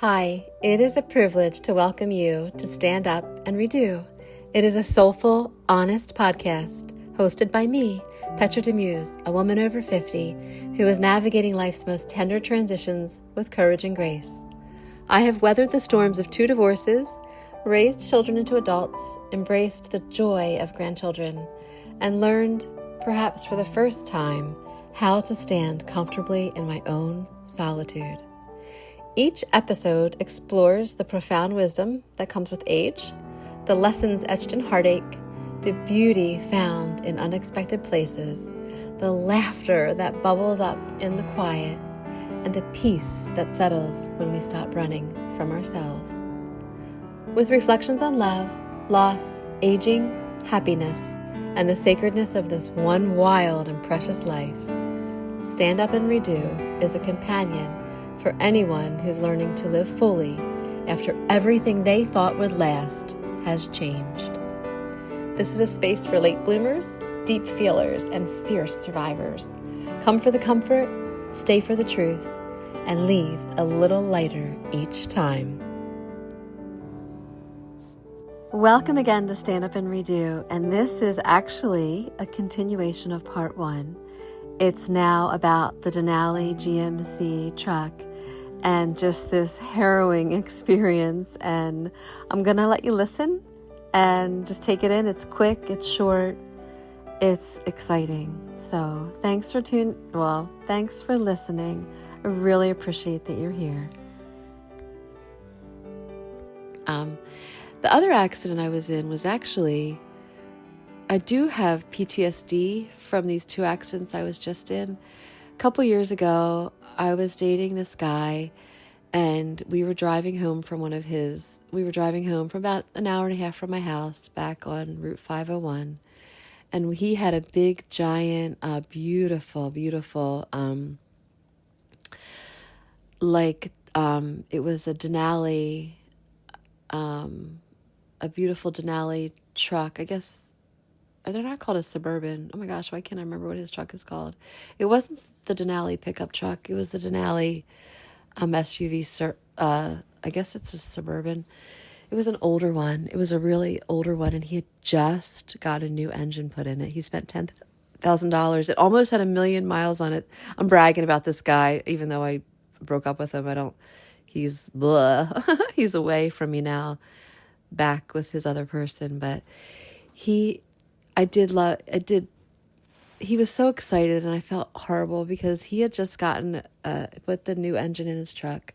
Hi, it is a privilege to welcome you to Stand Up and Redo. It is a soulful, honest podcast hosted by me, Petra DeMuse, a woman over 50 who is navigating life's most tender transitions with courage and grace. I have weathered the storms of 2 divorces, raised children into adults, embraced the joy of grandchildren, and learned, perhaps for the first time, how to stand comfortably in my own solitude. Each episode explores the profound wisdom that comes with age, the lessons etched in heartache, the beauty found in unexpected places, the laughter that bubbles up in the quiet, and the peace that settles when we stop running from ourselves. With reflections on love, loss, aging, happiness, and the sacredness of this one wild and precious life, Stand Up and Redo is a companion for anyone who's learning to live fully after everything they thought would last has changed. This is a space for late bloomers, deep feelers, and fierce survivors. Come for the comfort, stay for the truth, and leave a little lighter each time. Welcome again to Stand Up and Redo, and this is actually a continuation of part 1. It's now about the Denali GMC truck and just this harrowing experience, and I'm gonna let you listen and just take it in. It's quick, it's short, it's exciting. So thanks for listening. I really appreciate that you're here. The other accident I was in was actually, I do have PTSD from these 2 accidents I was just in. A couple years ago, I was dating this guy, and we were driving home from about an hour and a half from my house back on Route 501. And he had a big, giant, beautiful, it was a Denali, a beautiful Denali truck. I guess they're not called a Suburban. Oh my gosh, why can't I remember what his truck is called? It wasn't the Denali pickup truck. It was the Denali SUV. I guess it's a Suburban. It was an older one. It was a really older one, and he had just got a new engine put in it. He spent $10,000. It almost had 1 million miles on it. I'm bragging about this guy, even though I broke up with him. He's blah. He's away from me now, back with his other person. But he was so excited, and I felt horrible because he had just gotten put the new engine in his truck,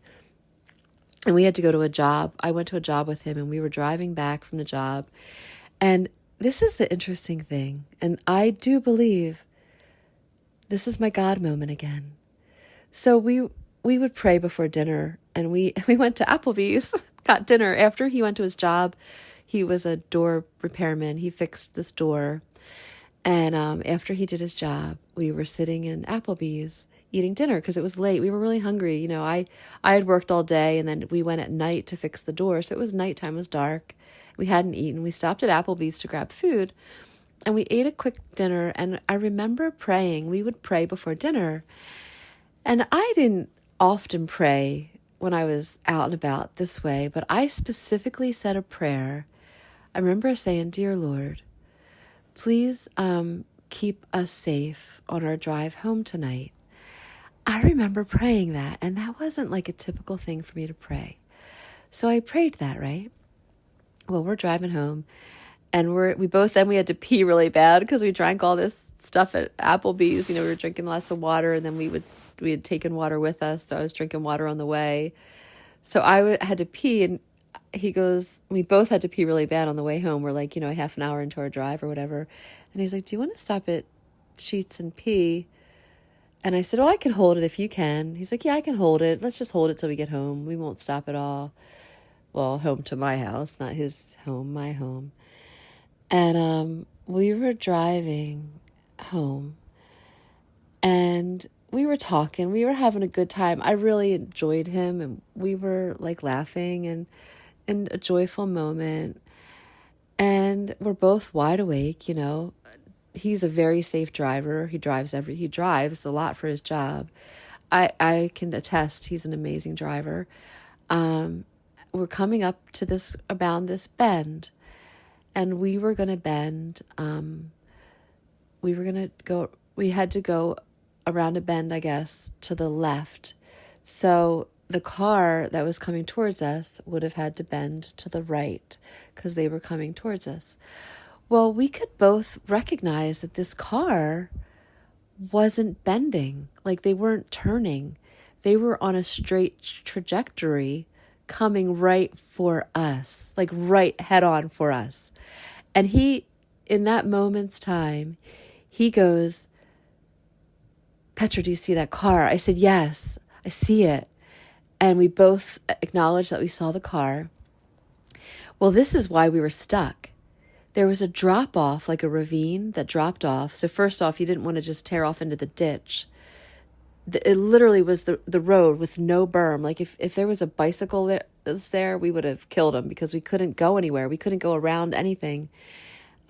and we had to go to a job. I went to a job with him, and we were driving back from the job. And this is the interesting thing, and I do believe this is my God moment again. So we would pray before dinner, and we went to Applebee's, got dinner after he went to his job. He was a door repairman. He fixed this door. And after he did his job, we were sitting in Applebee's eating dinner because it was late. We were really hungry. You know, I had worked all day, and then we went at night to fix the door. So it was nighttime. It was dark. We hadn't eaten. We stopped at Applebee's to grab food, and we ate a quick dinner. And I remember praying. We would pray before dinner. And I didn't often pray when I was out and about this way, but I specifically said a prayer. I remember saying, "Dear Lord, please keep us safe on our drive home tonight." I remember praying that, and that wasn't like a typical thing for me to pray. So I prayed that, right? Well, we're driving home, and we had to pee really bad because we drank all this stuff at Applebee's. You know, we were drinking lots of water, and then we had taken water with us, so I was drinking water on the way. So I had to pee, and he goes, we both had to pee really bad on the way home. We're like, half an hour into our drive or whatever. And he's like, "Do you want to stop at Sheets and pee?" And I said, "Oh, I can hold it if you can." He's like, "Yeah, I can hold it. Let's just hold it till we get home. We won't stop at all." Well, home to my house, not his home, my home. And we were driving home, and we were talking. We were having a good time. I really enjoyed him, and we were like laughing and in a joyful moment. And we're both wide awake, He's a very safe driver. He drives a lot for his job. I can attest he's an amazing driver. we're coming up to this, around this bend, and we were going to bend. We had to go around a bend, I guess, to the left. So the car that was coming towards us would have had to bend to the right because they were coming towards us. Well, we could both recognize that this car wasn't bending, like they weren't turning. They were on a straight trajectory coming right for us, like right head on for us. And he, in that moment's time, he goes, "Petra, do you see that car?" I said, "Yes, I see it." And we both acknowledged that we saw the car. Well, this is why we were stuck. There was a drop off, like a ravine that dropped off. So first off, you didn't want to just tear off into the ditch. It literally was the road with no berm. Like if there was a bicycle that was there, we would have killed him because we couldn't go anywhere. We couldn't go around anything.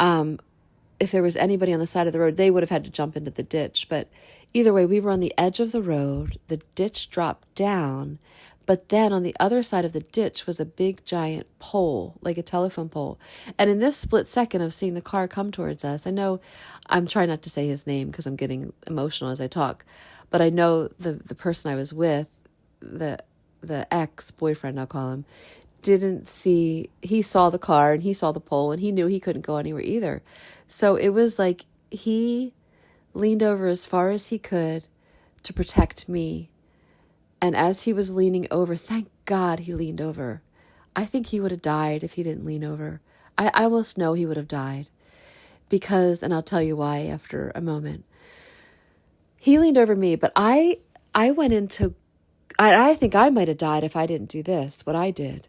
If there was anybody on the side of the road, they would have had to jump into the ditch. But either way, we were on the edge of the road. The ditch dropped down. But then on the other side of the ditch was a big giant pole, like a telephone pole. And in this split second of seeing the car come towards us, I know I'm trying not to say his name because I'm getting emotional as I talk, but I know the person I was with, the ex-boyfriend, I'll call him, he saw the car and he saw the pole and he knew he couldn't go anywhere either. So it was like he leaned over as far as he could to protect me. And as he was leaning over, thank God he leaned over. I think he would have died if he didn't lean over. I almost know he would have died because, and I'll tell you why after a moment. He leaned over me, but I went into, I think I might have died if I didn't do this, what I did.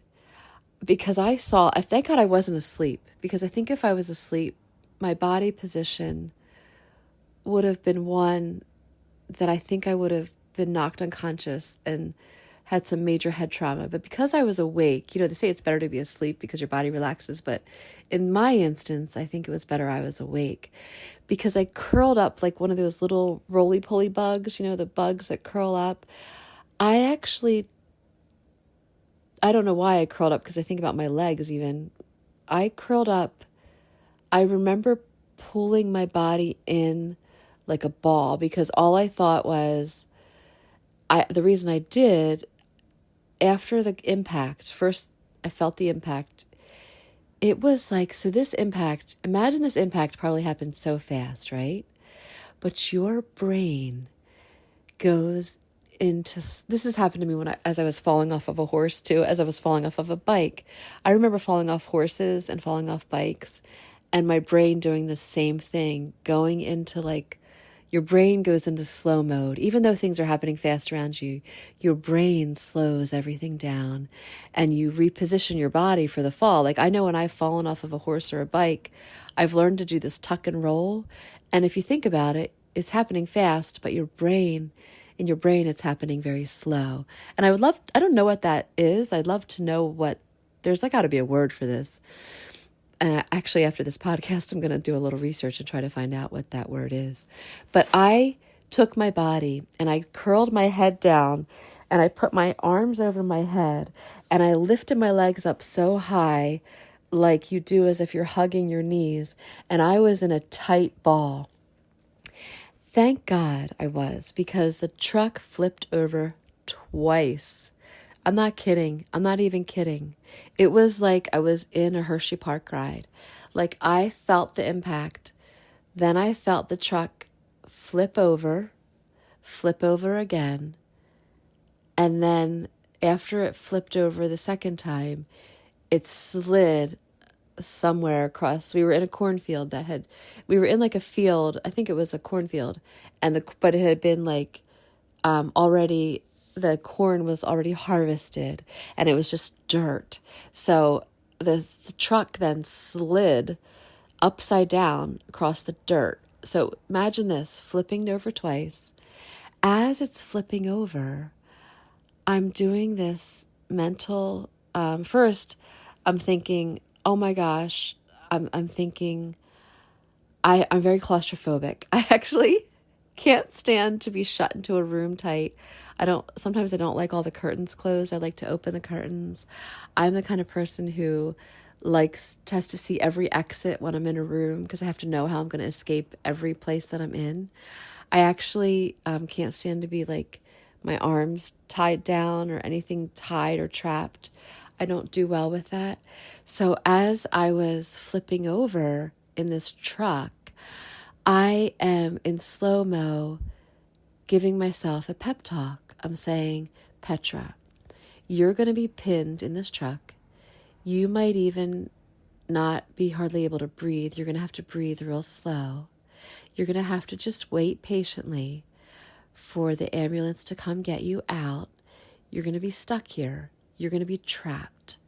Because thank God I wasn't asleep. Because I think if I was asleep, my body position would have been one that I think I would have been knocked unconscious and had some major head trauma. But because I was awake, they say it's better to be asleep because your body relaxes. But in my instance, I think it was better I was awake because I curled up like one of those little roly-poly bugs, the bugs that curl up. I don't know why I curled up because I think about my legs even. I curled up. I remember pulling my body in like a ball because all I thought was, the reason I did, after the impact, first I felt the impact. It was like, so this impact, imagine this impact probably happened so fast, right? But your brain goes into, this has happened to me as I was falling off of a horse too, as I was falling off of a bike. I remember falling off horses and falling off bikes and my brain doing the same thing, going into like, your brain goes into slow mode. Even though things are happening fast around you, your brain slows everything down and you reposition your body for the fall. Like I know when I've fallen off of a horse or a bike, I've learned to do this tuck and roll. And if you think about it, it's happening fast, but in your brain, it's happening very slow. And I don't know what that is. I'd love to know there's got to be a word for this. Actually, after this podcast, I'm going to do a little research and try to find out what that word is. But I took my body and I curled my head down and I put my arms over my head and I lifted my legs up so high, like you do as if you're hugging your knees. And I was in a tight ball. Thank God I was, because the truck flipped over twice. I'm not kidding. I'm not even kidding. It was like I was in a Hershey Park ride. Like I felt the impact. Then I felt the truck flip over again. And then after it flipped over the second time, it slid somewhere across. We were in a cornfield we were in like a field. I think it was a cornfield. But it had been like already, the corn was already harvested and it was just dirt. So the truck then slid upside down across the dirt. So imagine this, flipping over twice. As it's flipping over, I'm doing this mental, first I'm thinking, oh my gosh, I'm thinking, I'm very claustrophobic. can't stand to be shut into a room tight. Sometimes I don't like all the curtains closed. I like to open the curtains. I'm the kind of person who has to see every exit when I'm in a room because I have to know how I'm going to escape every place that I'm in. I actually can't stand to be like my arms tied down or anything tied or trapped. I don't do well with that. So as I was flipping over in this truck, I am in slow-mo giving myself a pep talk. I'm saying, Petra, you're going to be pinned in this truck. You might even not be hardly able to breathe. You're going to have to breathe real slow. You're going to have to just wait patiently for the ambulance to come get you out. You're going to be stuck here. You're going to be trapped.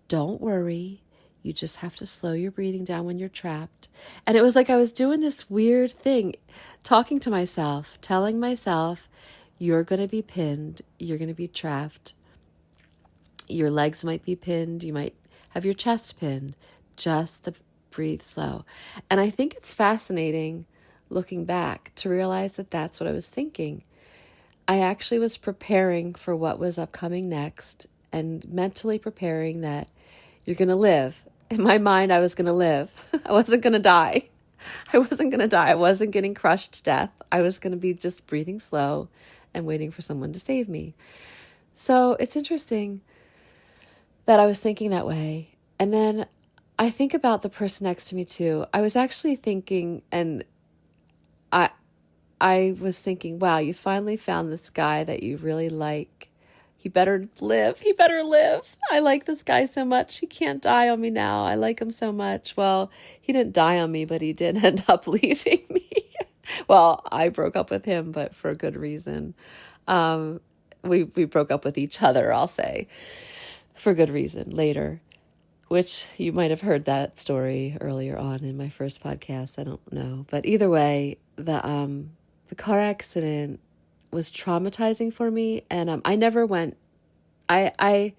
Don't worry. You just have to slow your breathing down when you're trapped. And it was like I was doing this weird thing, talking to myself, telling myself, you're going to be pinned. You're going to be trapped. Your legs might be pinned. You might have your chest pinned. Just breathe slow. And I think it's fascinating looking back to realize that that's what I was thinking. I actually was preparing for what was upcoming next and mentally preparing that you're going to live. In my mind, I was going to live. I wasn't going to die. I wasn't getting crushed to death. I was going to be just breathing slow and waiting for someone to save me. So it's interesting that I was thinking that way. And then I think about the person next to me too. I was actually thinking, and I was thinking, wow, you finally found this guy that you really like. He better live. He better live. I like this guy so much. He can't die on me now. I like him so much. Well, he didn't die on me, but he did end up leaving me. Well, I broke up with him, but for a good reason. We broke up with each other, I'll say, for good reason later, which you might have heard that story earlier on in my first podcast. I don't know. But either way, the car accident was traumatizing for me. And I never went, I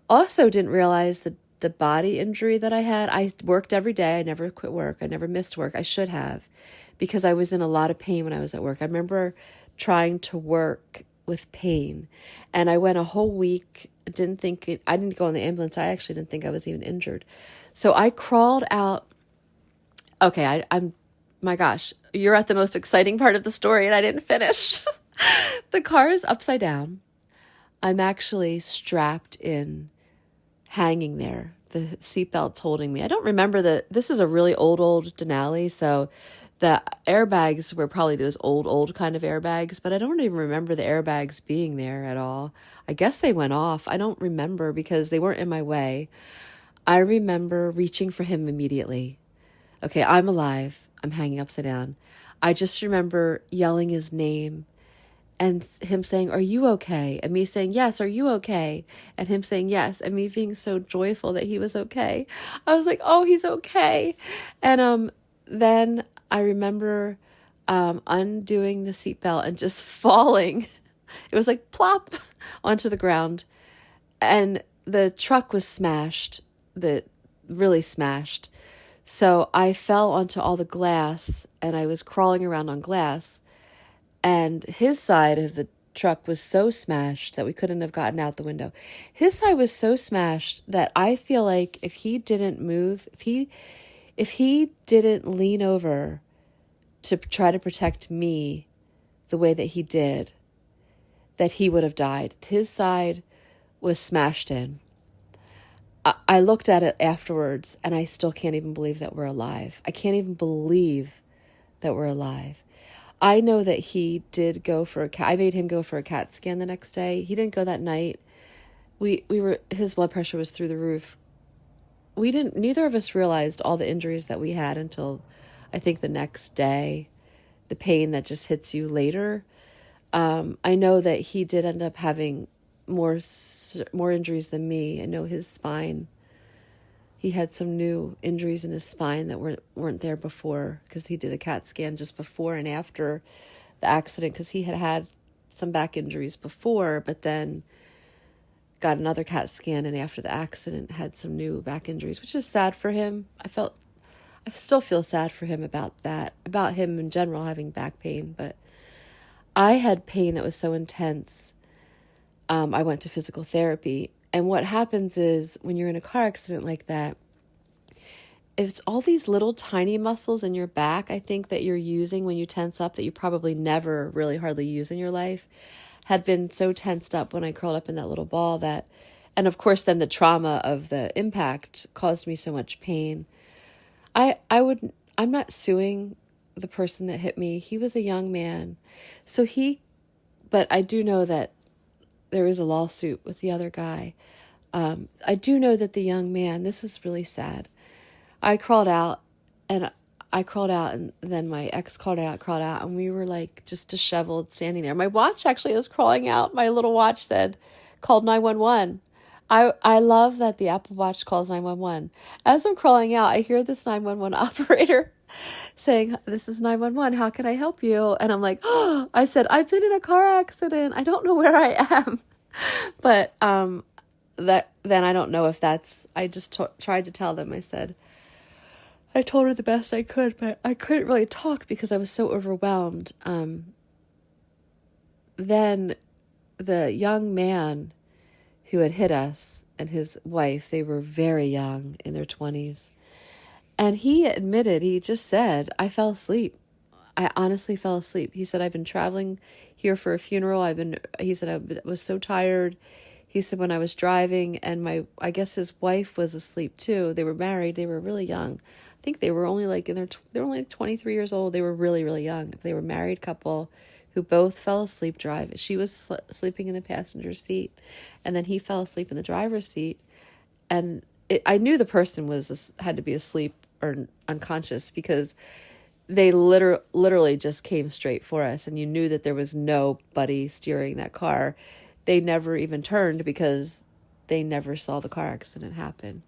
also didn't realize the body injury that I had. I worked every day. I never quit work. I never missed work. I should have, because I was in a lot of pain when I was at work. I remember trying to work with pain, and I went a whole week. I didn't go in the ambulance. I actually didn't think I was even injured. So I crawled out. Okay. My gosh, you're at the most exciting part of the story and I didn't finish. The car is upside down. I'm actually strapped in, hanging there. The seatbelt's holding me. I don't remember this is a really old Denali, so the airbags were probably those old kind of airbags, but I don't even remember the airbags being there at all. I guess they went off. I don't remember because they weren't in my way. I remember reaching for him immediately. Okay, I'm alive. I'm hanging upside down. I just remember yelling his name and him saying, "Are you okay?" And me saying, "Yes, are you okay?" And him saying, "Yes," and me being so joyful that he was okay. I was like, "Oh, he's okay." And then I remember undoing the seatbelt and just falling. It was like plop onto the ground. And the truck was smashed, really smashed. So I fell onto all the glass and I was crawling around on glass. And his side of the truck was so smashed that we couldn't have gotten out the window. His side was so smashed that I feel like if he didn't move, if he didn't lean over to try to protect me the way that he did, that he would have died. His side was smashed in. I looked at it afterwards and I still can't even believe that we're alive. I can't even believe that we're alive. I know that he did go for I made him go for a CAT scan the next day. He didn't go that night. His blood pressure was through the roof. Neither of us realized all the injuries that we had until I think the next day, the pain that just hits you later. I know that he did end up having more injuries than me. I know his spine. He had some new injuries in his spine that weren't there before because he did a CAT scan just before and after the accident because he had some back injuries before, but then got another CAT scan and after the accident had some new back injuries, which is sad for him. I still feel sad for him about that, about him in general having back pain. But I had pain that was so intense. I went to physical therapy. And what happens is when you're in a car accident like that, it's all these little tiny muscles in your back, I think, that you're using when you tense up that you probably never really hardly use in your life, had been so tensed up when I curled up in that little ball that, and of course then the trauma of the impact caused me so much pain. I'm not suing the person that hit me. He was a young man. But I do know that there is a lawsuit with the other guy. I do know that the young man, this was really sad. I crawled out and then my ex crawled out, and we were like just disheveled standing there. My watch actually was crawling out. My little watch said, called 911. I love that the Apple Watch calls 911. As I'm crawling out, I hear this 911 operator saying, "This is 911. How can I help you?" And I'm like, oh, I said, "I've been in a car accident. I don't know where I am." But then I don't know if that's, I just tried to tell them. I told her the best I could, but I couldn't really talk because I was so overwhelmed. Then the young man who had hit us and his wife, they were very young, in their 20s. And he admitted, he just said, "I fell asleep. I honestly fell asleep." He said, "I've been traveling here for a funeral. He said, I was so tired." He said, "When I was driving, and I guess his wife was asleep too. They were married. They were really young. I think they were only like they were only 23 years old. They were really, really young. They were a married couple who both fell asleep driving. She was sleeping in the passenger seat, and then he fell asleep in the driver's seat. And I knew the person had to be asleep or unconscious because they literally just came straight for us, and you knew that there was nobody steering that car. They never even turned because they never saw the car accident happen."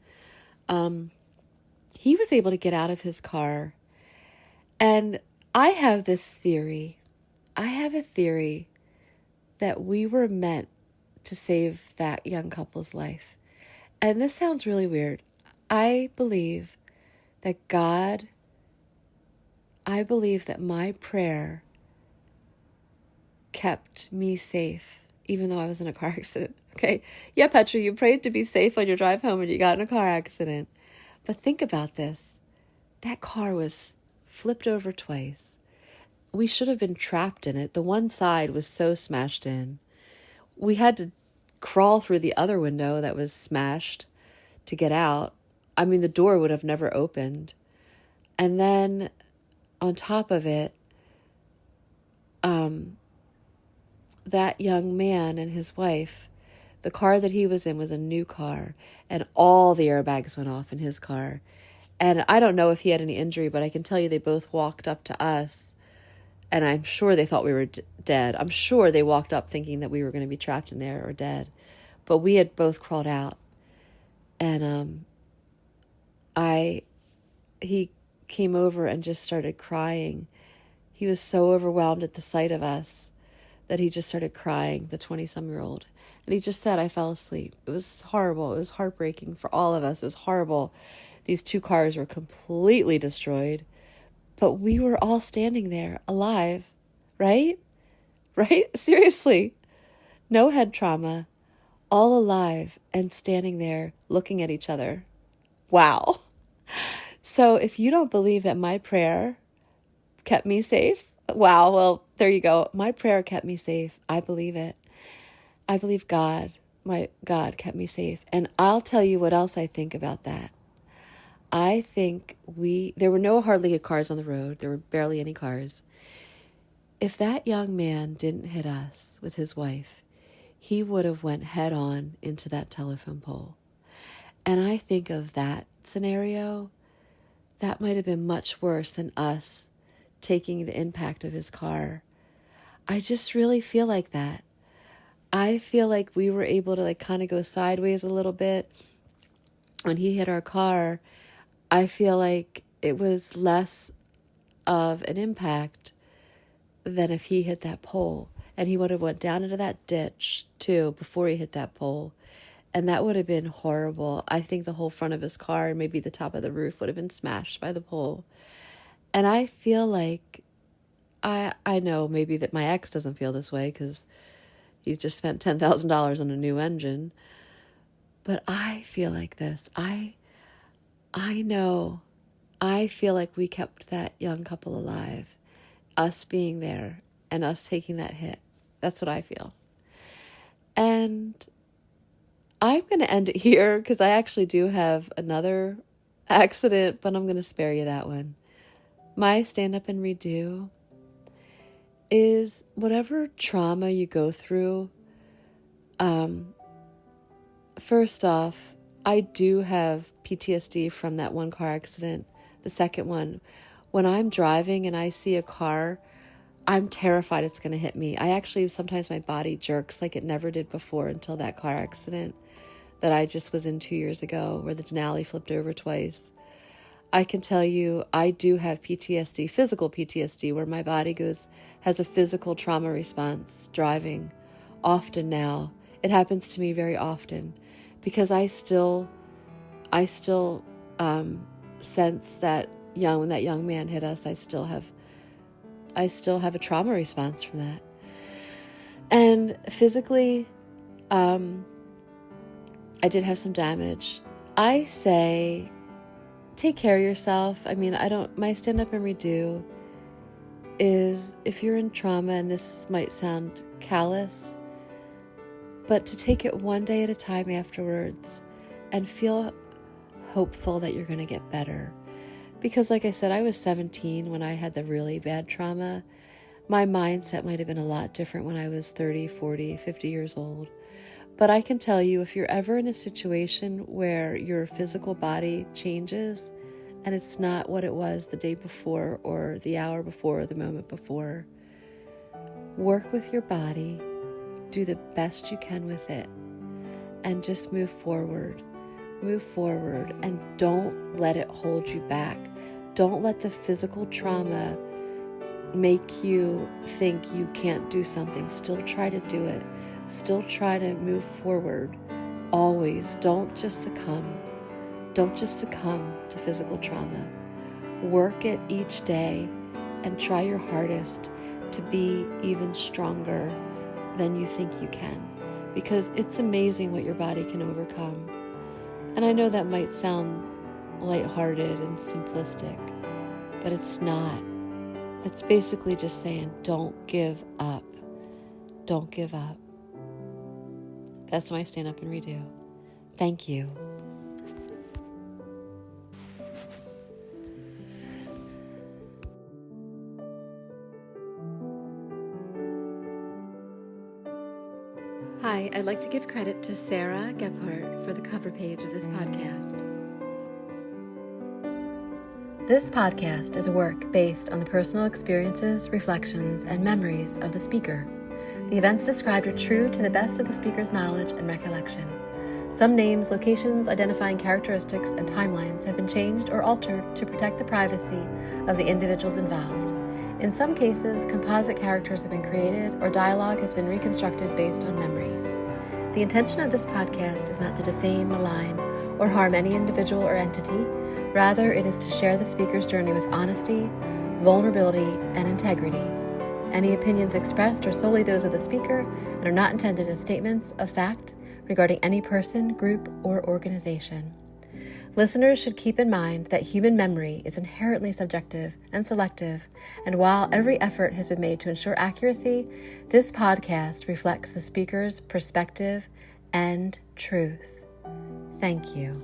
He was able to get out of his car, and I have this theory. I have a theory that we were meant to save that young couple's life. And this sounds really weird. I believe that my prayer kept me safe, even though I was in a car accident. Okay. Yeah, Petra, you prayed to be safe on your drive home and you got in a car accident. But think about this. That car was flipped over twice. We should have been trapped in it. The one side was so smashed in. We had to crawl through the other window that was smashed to get out. I mean, the door would have never opened. And then on top of it, that young man and his wife, the car that he was in was a new car, and all the airbags went off in his car. And I don't know if he had any injury, but I can tell you they both walked up to us, and I'm sure they thought we were dead. I'm sure they walked up thinking that we were going to be trapped in there or dead. But we had both crawled out. And he came over and just started crying. He was so overwhelmed at the sight of us that he just started crying, the 20-some-year-old. And he just said, "I fell asleep." It was horrible. It was heartbreaking for all of us. It was horrible. These two cars were completely destroyed. But we were all standing there, alive, right? Right? Seriously. No head trauma, all alive and standing there looking at each other. Wow. So if you don't believe that my prayer kept me safe, wow, well, there you go. My prayer kept me safe. I believe it. I believe my God kept me safe. And I'll tell you what else I think about that. I think there were hardly cars on the road. There were barely any cars. If that young man didn't hit us with his wife, he would have went head on into that telephone pole. And I think of that scenario, that might have been much worse than us taking the impact of his car. I just really feel like that. I feel like we were able to kind of go sideways a little bit. When he hit our car, I feel like it was less of an impact than if he hit that pole. And he would have went down into that ditch too before he hit that pole. And that would have been horrible. I think the whole front of his car and maybe the top of the roof would have been smashed by the pole. And I feel like, I know maybe that my ex doesn't feel this way because he's just spent $10,000 on a new engine. But I feel like this. I know. I feel like we kept that young couple alive. Us being there and us taking that hit. That's what I feel. And I'm going to end it here because I actually do have another accident, but I'm going to spare you that one. My stand up and redo is whatever trauma you go through. First off, I do have PTSD from that one car accident. The second one, when I'm driving and I see a car, I'm terrified it's going to hit me. Sometimes my body jerks like it never did before until that car accident that I just was in 2 years ago where the Denali flipped over twice. I can tell you I do have PTSD, physical PTSD, where my body has a physical trauma response driving often now. It happens to me very often because I still sense that when that young man hit us, I still have a trauma response from that. And physically, I did have some damage. I say, take care of yourself. I mean, my stand up and redo is if you're in trauma, and this might sound callous, but to take it one day at a time afterwards and feel hopeful that you're going to get better. Because like I said, I was 17 when I had the really bad trauma. My mindset might have been a lot different when I was 30, 40, 50 years old. But I can tell you, if you're ever in a situation where your physical body changes and it's not what it was the day before or the hour before or the moment before, work with your body, do the best you can with it, and just move forward. Move forward and don't let it hold you back. Don't let the physical trauma make you think you can't do something. Still try to do it. Still try to move forward. Always. Don't just succumb. Don't just succumb to physical trauma. Work it each day and try your hardest to be even stronger than you think you can. Because it's amazing what your body can overcome. And I know that might sound lighthearted and simplistic, but it's not. It's basically just saying, don't give up. Don't give up. That's my stand up and redo. Thank you. Hi, I'd like to give credit to Sarah Gephardt for the cover page of this podcast. This podcast is a work based on the personal experiences, reflections, and memories of the speaker. The events described are true to the best of the speaker's knowledge and recollection. Some names, locations, identifying characteristics, and timelines have been changed or altered to protect the privacy of the individuals involved. In some cases, composite characters have been created or dialogue has been reconstructed based on memory. The intention of this podcast is not to defame, malign, or harm any individual or entity. Rather, it is to share the speaker's journey with honesty, vulnerability, and integrity. Any opinions expressed are solely those of the speaker and are not intended as statements of fact regarding any person, group, or organization. Listeners should keep in mind that human memory is inherently subjective and selective, and while every effort has been made to ensure accuracy, this podcast reflects the speaker's perspective and truth. Thank you.